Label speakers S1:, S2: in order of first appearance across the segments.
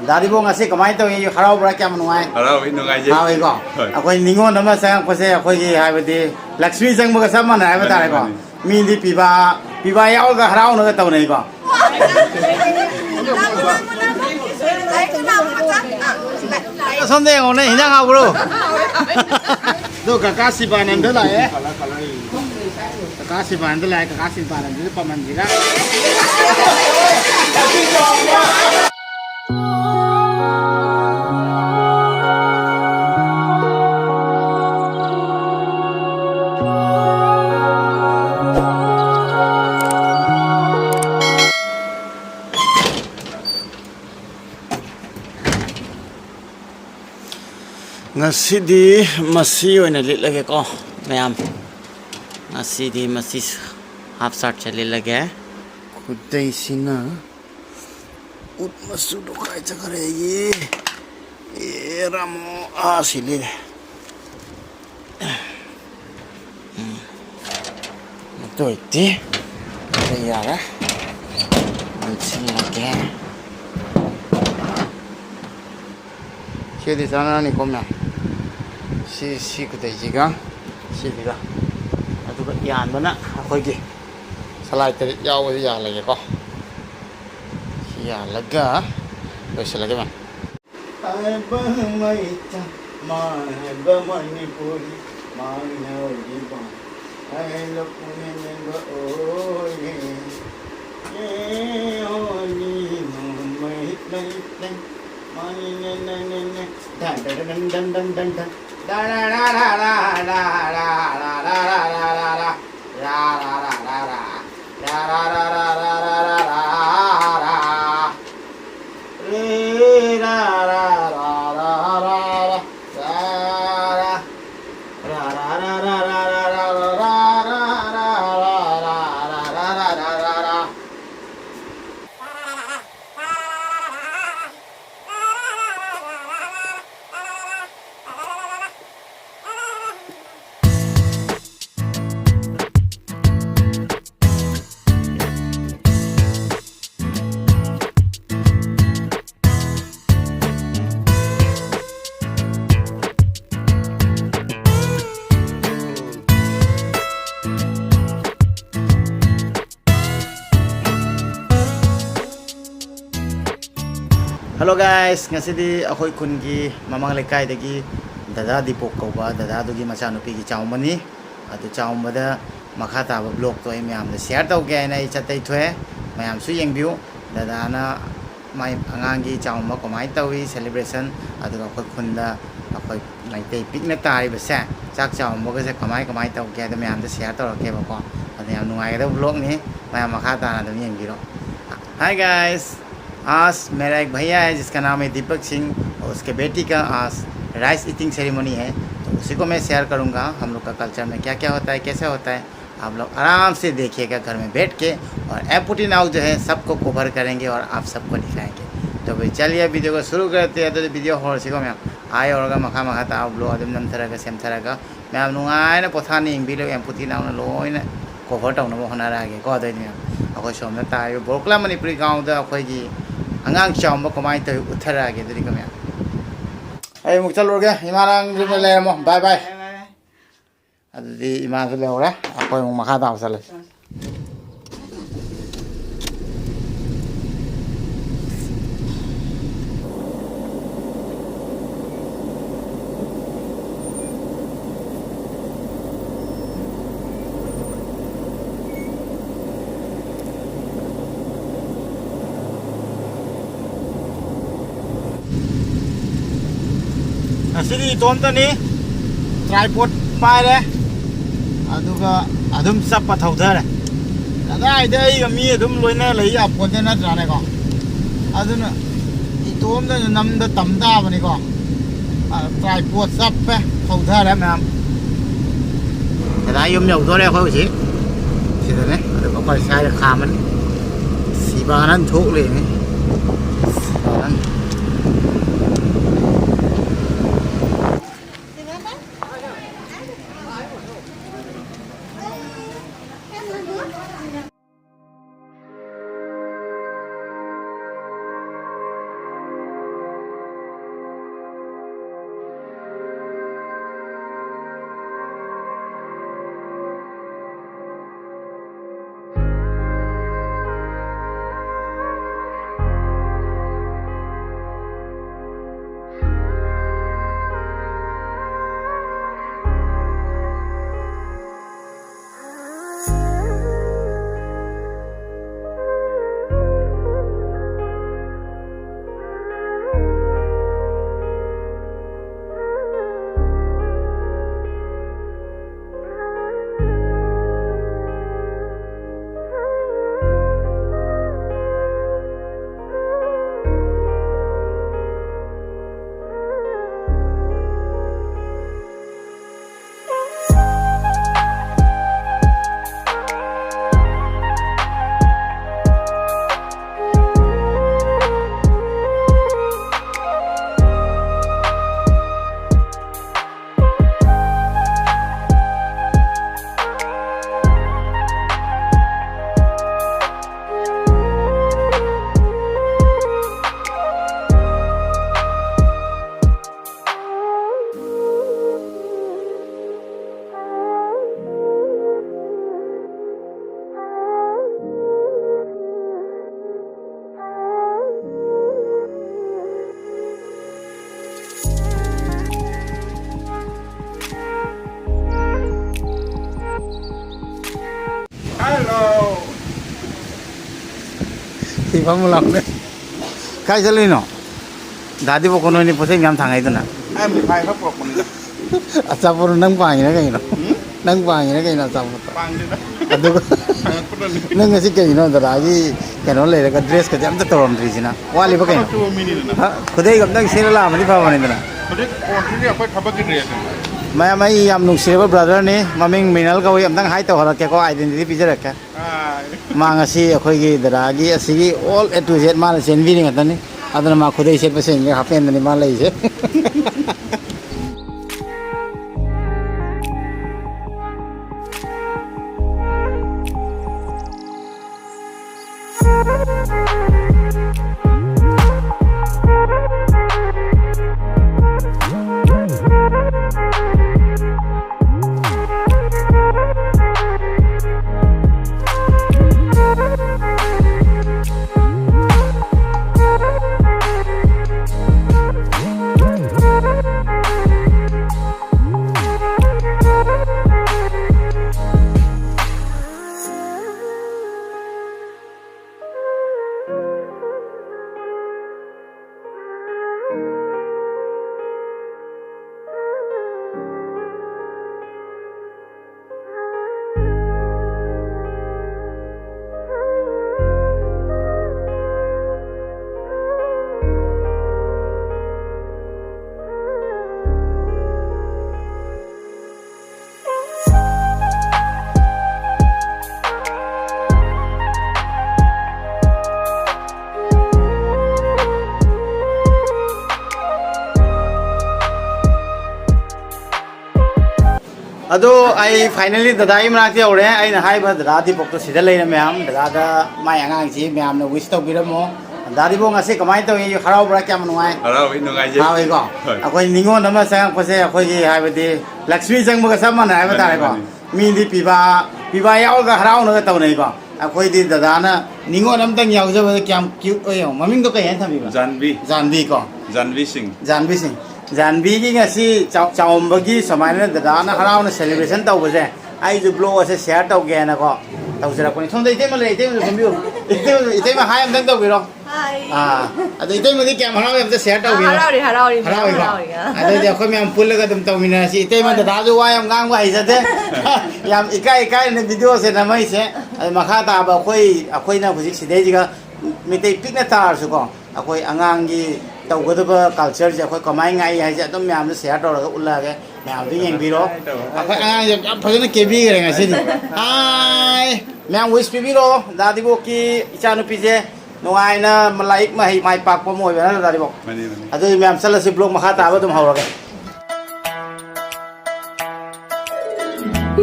S1: दादी बोंग ऐसे कमाई तो ये खराब बड़ा क्या मनुआ है
S2: खराब इन नुगाई जी
S1: हाँ भाई को अकोई निगों नमः संग पसे अकोई की है बते लक्ष्मी संग बका सब मन है बता रहे को मींदी पीबा पीबा याओ का हराओ न तो नहीं को संदेह होने हिना का ब्रो तो काका सिपानंद लाए काका सिपानंद लाए काका सिपानंद पमंदिरा ngasi masi oina litlage ko mayam ngasi masi half shirt chali lage khudai sina ut masu do kai chakare ye e ramo asile to iti yara mansin lage che di sana ni komya si kudai jiga si diga aduga yan bana akhoi gi salai tari yaw ya lage ko si ya laga loisalage man ai ba mai ta ma ba mani puri ma na oi ba ai lo pune ne ba oi e oni no mai mai mai mani ne ne ne ne dan dan dan dan dan dan da da da da da da da da da da da da Hello guys, ngasidi akoy kungi mamang lekay dagi dada dipok ko ba dada dugi masano pigi chaumani atu chaumada makata ba blog to mayam da share taw ge na ichatai thwe mayam su yengbiu dada na mai angangi chauma komai tawi celebration atu akoy khunda akoy mai tei picnic tai ba sa chak chauma ga se komai taw ge da mayam da share taw ge ba ko atu yam nungai da blog ni mayam makata na da yengbiro. Hi guys, आज मेरा एक भैया है जिसका नाम है दीपक सिंह और उसके बेटी का आज राइस ईटिंग सेरेमनी है तो उसी को मैं शेयर करूंगा हम लोग का कल्चर में क्या क्या होता है कैसे होता है आप लोग आराम से देखिएगा घर में बैठ के और एपुटी नाउ जो है सबको कवर करेंगे और आप सबको दिखाएंगे तो भाई चलिए वीडियो को शुरू करते हैं तो वीडियो हो सिको मैं आए और मखा मखा था आप लोग अदम नमथरगा सेमथरगा मैं आप नुंगाइना पोथानी इंबिलो एपुटी नाउ लोइना कवर तौनबो होनारागे को अदोइनि अखोय सोमना तायो बोकला मणिपुरी गांव दा अखोयगी अंगांग चावम कमाई तो उठरागे दुरी कमे आई मुक चलोगे इमारांग जुमे लेमो बाय बाय अदि इमा से लेओरा अखोय मु मखा दाव चले Sini tonton ni tripod pai le aduga adum sap pa thauda le daga ida ai ga mi adum loina lei a pon na trane ko aduna I tom da nam da tam da bani ko tripod sap pe thauda le mam da yum yau do le ko ji si da ne adu ko pai sai kha man si ba nan thok le ni फम लाउने काय चलिनो दादी बो कोनो नि पोसे ma'am थांगाय दना
S2: ไอ้มีไฟเขาปลอกมันนะ
S1: अच्छा पर नंग पांगिना कइनो नंग पांगिना कइनो अच्छा पर
S2: ปังดีนะ
S1: अदु
S2: คนนั้น
S1: नंग असि कइनो दरागी केनो लेरगा ड्रेस का जम तोरमद्रिसिना वाली बो
S2: เขา
S1: कइनो
S2: จูมินินะ
S1: हा खुदै गमदंग सेला मनि पावनि दना
S2: เขาได้ก่อนที่เรียกไปทับกินเรียน
S1: मैं मैं याम नुसिरबा ब्रदर ने ममिंग मिनल का अमदंग हाई तौरके को आइडेंटिटी पिजरके
S2: อ่า
S1: मांग असी अखोगी दरागी असी ऑल ए टू जेड मान सेनवीरी ngतनी अदन मा खुदै से पसेंग हापेन दनी मा लइसे अदो आई फाइनली दादाई मनाते औरे आइना हाइबा दादी पोक्तो सिदा लेना मैम दादा माय आंगांग जी मैम ने विश तो बिरमो दादी बो ngase कमाई तो ये हराव बरा क्या मनुआय
S2: เราอีกหนึ่งไงเจ๊
S1: हावे को अखोय निंगो नम संग पसे अखोय की हाइबदि लक्ष्मी संग बग सब मन हाइबा तारे को मी दि पिबा याव ग हराव न तो नै को अखोय दि दादा ना निंगो नम तंग याव जब क्या क्यूट ओयो ममिंग तो कहे थमी को
S2: จันวี
S1: जानवी को
S2: จันวีสิง
S1: जानवी सिंह जानवी की ngasi चाउम्बगी समाने दादा ना हराव न सेलिब्रेशन तौ बजे आई जो ब्लॉग से शेयर तौ गे ना को तौ जरा को सोंदे इते मले इते मले खम्बियो इते मा हाय हम तंग तौ बिरो
S3: Hi.
S1: अदो इते मदि क्या हराव हम तो शेयर तौ बिरो
S3: Harauri, harauri,
S1: हराव को
S3: harauri.
S1: अदो जे खो हम पुल लगा तुम तौ मिना सी इते मा दादा जो वाय हम गांग वाई जते याम इकाई ने वीडियो से न मई से मखा ता बा अखोई ना हुजिक सिदे जिगा मिते पिकना तार सु को अखोई अंगांगी तौगदब कल्चर से अखोई कमाई गाई है अदम मैम शेयर तौरगा उल्लागे मैम दि येंबिरो अखोई अंगांग जे फजन केबी गरे ngasi ni hi ma'am wish पिबिरो दादिबो की इचानुपी जे नुआइना मलाइक महै माइ पाकपो मोय बना दादिबो
S2: มานี่มานี่
S1: अदु मैम चलसी ब्लॉग मखा ताबो तुम हौरगे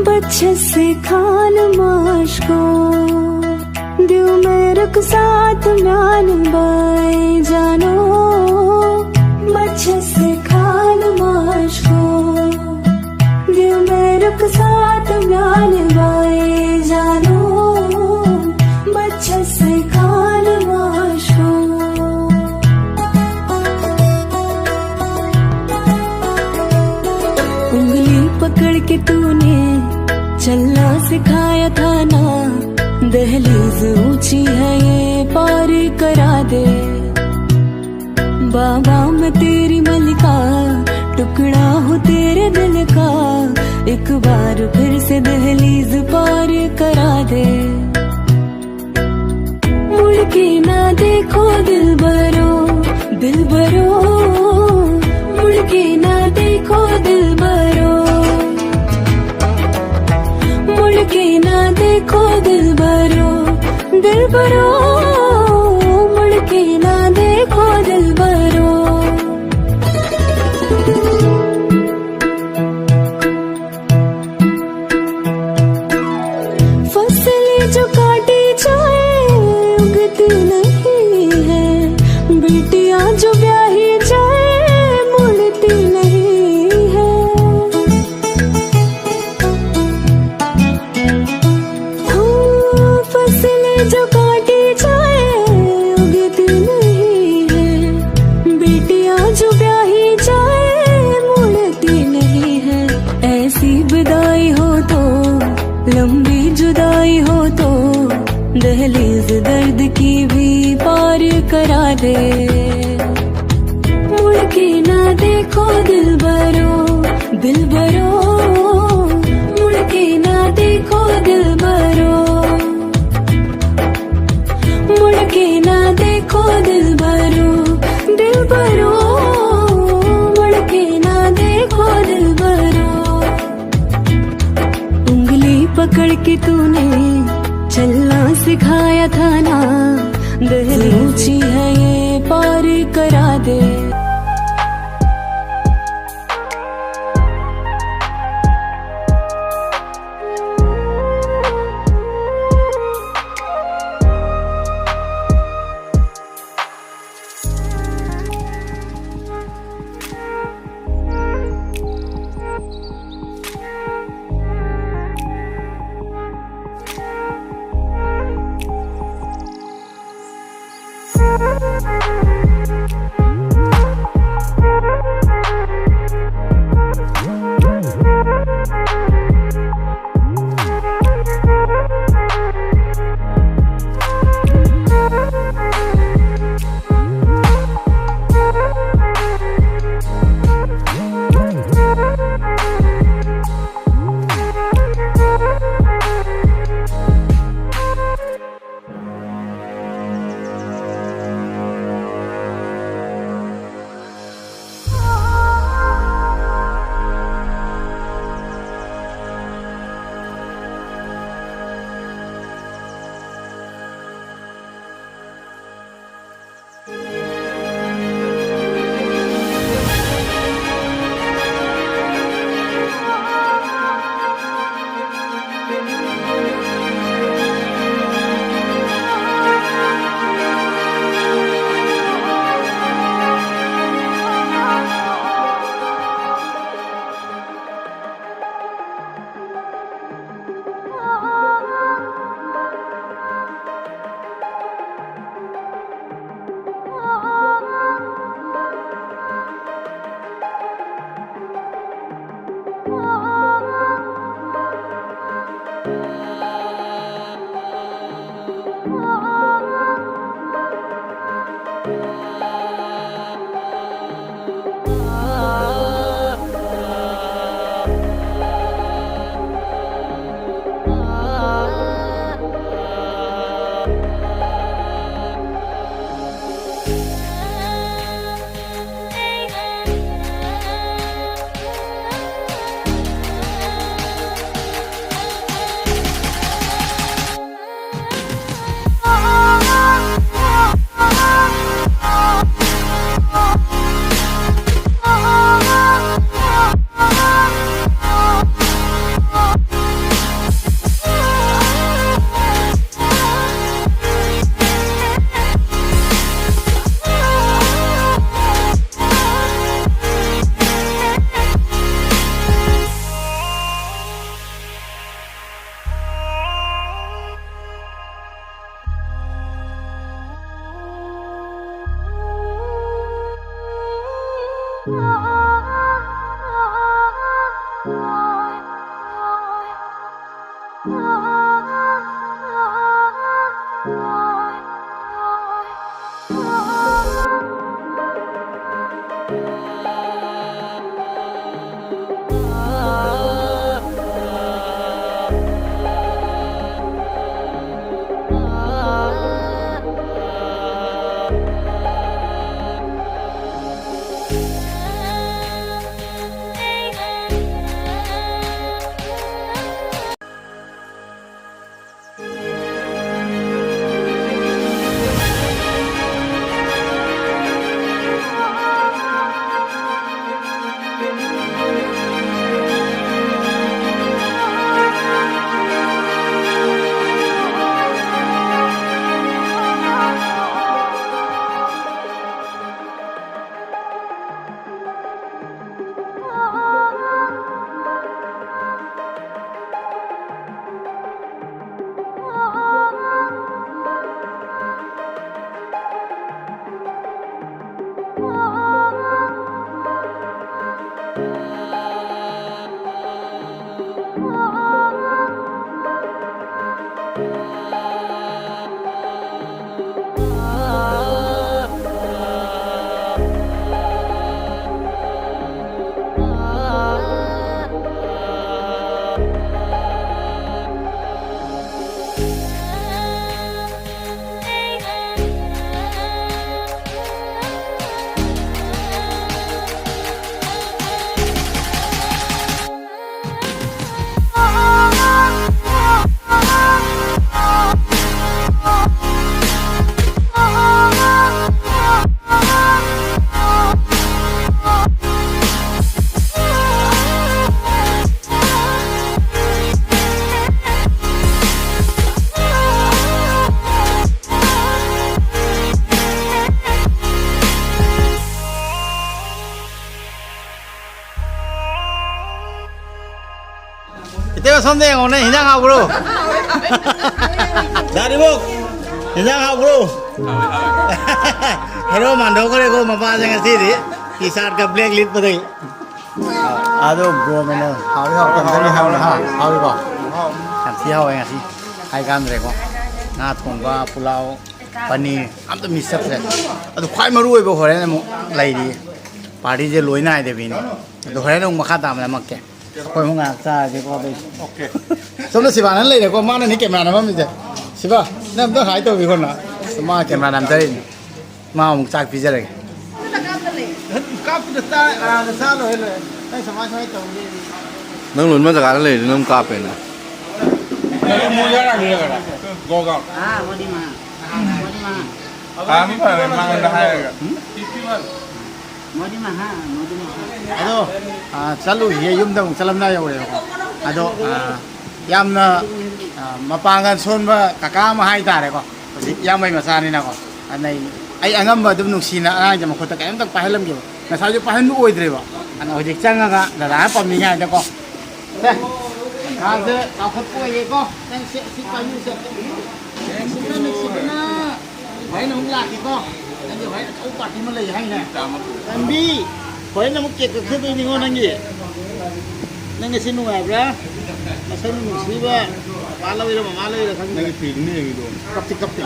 S4: बच्चे से खान माश को दिल में रुक साथ म्यान बाई जानो बच्चे से खान माश को दिल में रुक साथ म्यान बाई जानो बच्चे से खान माश को उंगली पकड़ के तूने चलना सिखाया था ना दहलीज ऊंची है ये पार करा दे बाबा मैं तेरी मलिका टुकड़ा हूँ तेरे दिल का एक बार फिर से दहलीज पार करा दे मुड़ के ना देखो दिल भरो मुड़ के ना देखो दिल भरो मुड़ के ना देखो दिल भरो मुड़ के ना देखो दिल भरो फसलें जो काटी जाए उगती नहीं है बेटियां जो ब्याही जाए मुड़ती नहीं है फसलें जो काटी जाए उगती नहीं है बेटियां जो ब्याही जाए मुड़ती नहीं है ऐसी विदाई हो तो लंबी जुदाई हो तो दहलीज दर्द की भी करा दे। मुड़ के ना देखो दिलबरो, दिलबरो, मुड़ के ना देखो दिलबरो, मुड़ के ना देखो दिलबरो, दिलबरो, मुड़ के ना देखो दिलबरो। उंगली पकड़ के तूने चलना सिखाया था ना, दिल ऊंची है ये पार करा दे।
S1: yo something on it hinang ha bro Dari bok hinang ha bro Hero mando kore ko mapa jang si di t-shirt ka black list padai ado bro mena how you come very how na how you go am si how ai si ai kam re ko na thong ba pulau paneer am to miss up se ado khwai maru oi bo hore na mo lai di party je loi nai de bi ni ado hore no makha ta ma mak ke khoi mo nga sa je ko be okay so no si ba nan lai de ko ma na ni camera na ma mi je si ba nam to hai to bi ko na sama camera nam tari ma mo chak pi je re kap de sa lo hele ai sama sai to ni
S3: 能轮吗？这个嘞，能搞变了。
S2: mo yara ni ka go go
S5: Modi ma.
S2: mi pa ma da hai ka
S5: Modi ma ha.
S1: ado chalu ye yum dang chalam na yaw re ko ado yamna mapangan son ba kaka ma hai ta re ko yam mai ma sa ni na ko anai ai angam ba dum nung sina ang jam ko ta kaim tak pahelam ge na sa ju pahen nu oi dre ba ana hojik chang ga da da pa mi nga da ko te ka de ka khot ko ye ko tang se si pa yu se si na hai nung la ki ko anh chị phải ấu bạc thì mới lấy hay nè anh bi phải nó một kiệt được thứ bên ngon anh gì nên cái xin nuôi ra mà xin nuôi xí ba má lâu rồi mà má lâu rồi thằng này phì này rồi cấp thì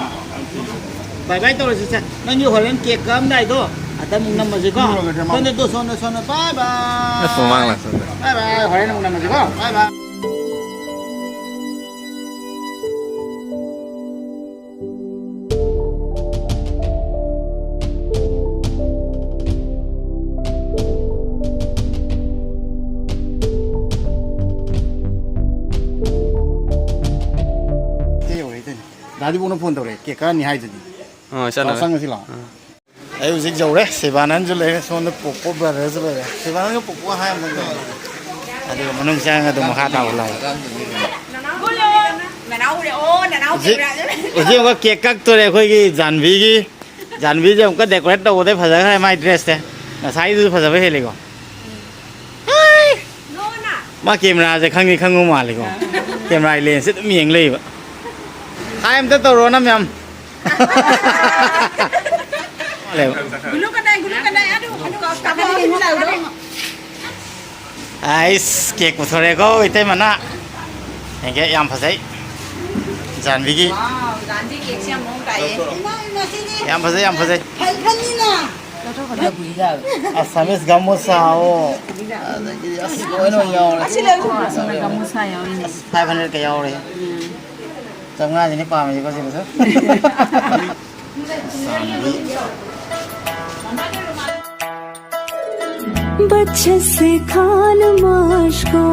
S1: bài bài tôi là gì sao nó nhiều hồi lên kiệt cấm đây thôi à ta mùng năm mà gì có con này tôi son bye bye
S3: 那说忘了，是的。
S1: bye bye hồi lên mùng năm mà gì có bye bye Dari pun phone tau re, keka ni hai jadi.
S3: 哦，下来
S1: Sang
S3: 了。
S1: sila. Ayo zik jauh re, sebanan je le, soalnya popo beres le. Sebanan ke popo hai am le. Aduh, manung saya ngadu makha tahu lah. Uji uga keka tu re, koi ki janvi je uga decorate tau udah phasa hai my dress te. Na sai tu phasa be hele ko. Ma camera je khangi khangu ma le ko. Camera lens se tu mieng le ba. Hai em tới tàu năm nhầm.
S5: Gulung kan dai. Aduh, kamu ini lah udah.
S1: Ice cake của thằng này có cái tên mà na. Anh cái em phải thấy. Dàn vì cái.
S5: Wow, ganti kek siang mau kai.
S1: Em phải thấy.
S5: Kan ni na. Ada bujal.
S1: Asamis gamu sao. Asiko nó nhau.
S5: Asila sama kamu saya ini.
S1: 500 cái nhau đấy. Trong ngay thì nó pa mà có gì nữa.
S4: बच्चे से खान माश को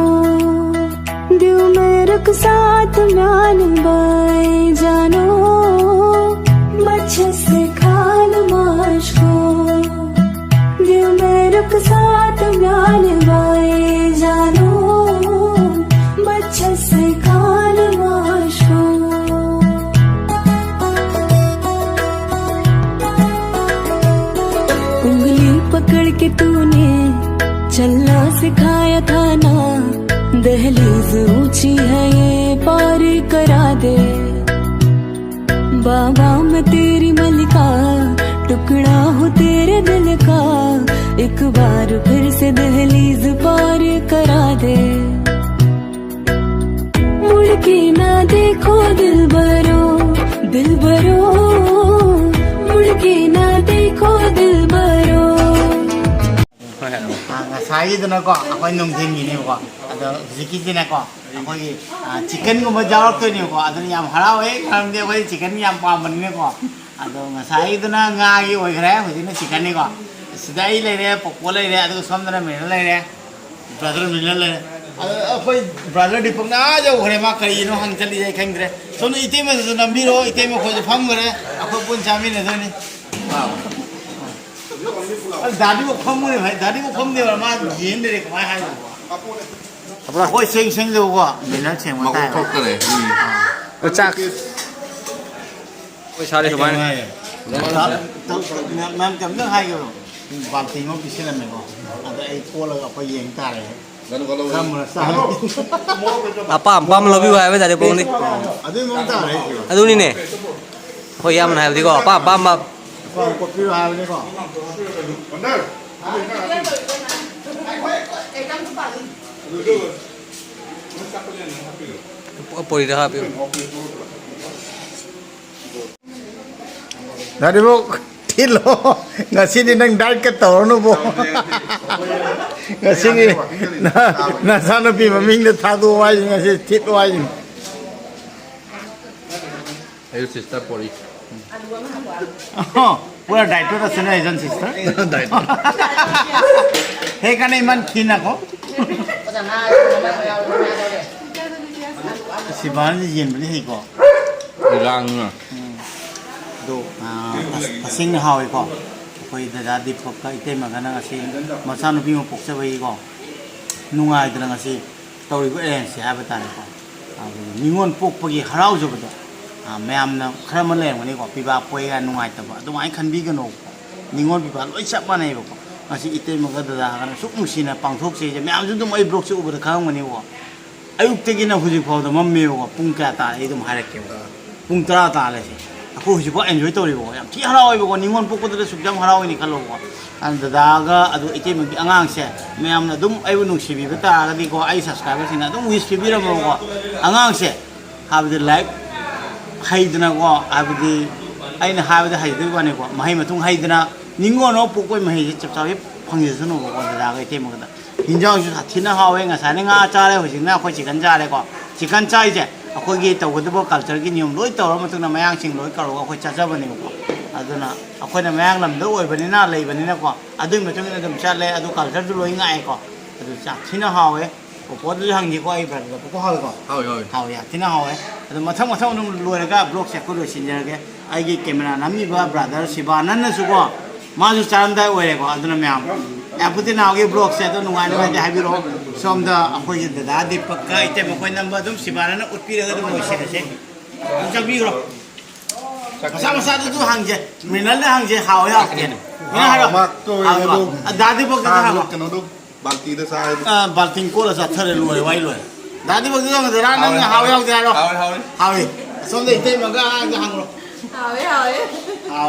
S4: दिल में रख साथ म्यान by जानो बच्चे से खान माश को दिल में रख साथ म्यान बाई जानो बच्चे से खान माश को उंगली पकड़ के तूने चलना सिखाया था ना दहलीज ऊंची है ये पार करा दे बाबा मैं तेरी मलिका टुकड़ा हूँ तेरे दिल का एक बार फिर से दहलीज पार करा दे मुड़ के ना देखो दिल भरो मुड़ के ना देखो दिल भरो
S1: Sai itu nak kok, aku nung tinggi ni kok. Ada zikit ni kok. Aku ni chicken ko majalok tu ni kok. Ada ni am halau kalau dia kau chicken ni am paman ni kok. Ada sai itu na ngai oi kere, kau ni chicken ni kok. Sedai le re, popo le re, ada semua mana mana le re. Brother mana le. Ada brother di pun aja kore mak kari no hang cali jai keng kere. So ni itu mah so nambiro, itu mah kau jepam kere. Aku pun jamin itu ni. Dari वो कम नहीं भाई दादी वो कम नहीं वाला मार येन दे कमाई है अपना कोई सेंग दे वो बिना सेंग मत है
S3: มาก็เลยก็จักไปชาเลยสบายนะ
S1: तो मैम कम नहीं है क्यों बात तीनों पीछे लम्बे को अगर एक को लगा पर येंग तारे
S3: Apa apa lebih wae we tadi pun ni.
S1: ꯑꯗꯨꯏ ꯃꯑꯣꯡ ꯇꯥꯔꯦ
S3: Adunine. Hoi yam na hai ko apa apa apa.
S1: กดพี่ฮาเลยก่อน
S3: Poi dah habis.
S1: Dari bu kilo ngasih ni nang dal ke tau nu bu ngasih ni na sana pi maming na thadu wai ngasih tit wai
S2: Ayo sister pori.
S1: pura diet tu sana ejan sister diet he kana iman khina ko si ban ji yin bli he ko
S2: Lang na.
S1: do pasing na hawi ko koi da di pok ka ite magana ngasi masanu pi mo pok sa bai ko nungai dra ngasi tauri ko en si ha ba ta ko ningon pok pagi harau jo ba mayam na khara man le ngani ko pi ba poi ga nungai ta ba dumai khan bi ga no ningon pi ba loi chap ma nei ba ko ngasi ite maga da ga na suk musi na pang thok se mayam ju dum ai blok se uba khang ngani ko ayuk te gi na huji phaw da mam me ko pung ka ta ai dum harak ke pung tra ta le se aku huji ko enjoy to ri ko yam thi harau ai ko ningon pok ko da suk jam harau ni khalo ko an da ga adu ite ma gi angang se mayam na dum ai nu si bi ba ta ga di ko ai subscriber sina dum wish bi ra mo ko angang se have the life haidna ko abdi aina habda haidai bane ko mahai matung haidna ningo no pokoi mahai chap chawi phangje sunu ko da ga te mo da hinjang ju thina hawe nga sa nga cha le ho jingna ko chikan ja le ko chikan chai je akoi gi taw go culture gi nium loi taw ma tuna mayang sing loi karo ko cha cha bane ko aduna akoi na mayang lam do oi bane na lei bane na ko adui ma tung na dum cha le adu culture ju loi ngai ko adu cha thina hawe ko ko du hang gi ko ai ba ko hawe ko hawe ya thina hawe adu mathang mathang num loi ga blog se ko lo sin ja ge ai gi camera nami ba brother sibanan na su ko ma ju charam dai oi re ko aduna mayam aputi na ge blog se to nungai nungai de habiro som da akoi gi da di pakka ite mo ko number dum sibanan na utpi re ga dum se se jabi ro masa masa tu hangje minal na hangje haw ya ke ni ha mak to dadi pakka ha
S6: kano do balti de sai
S1: balting ko la sa thare loi wai loi dadi pakka ga da ran na haw ya ke ro haw som de ite ma ga hang ro haw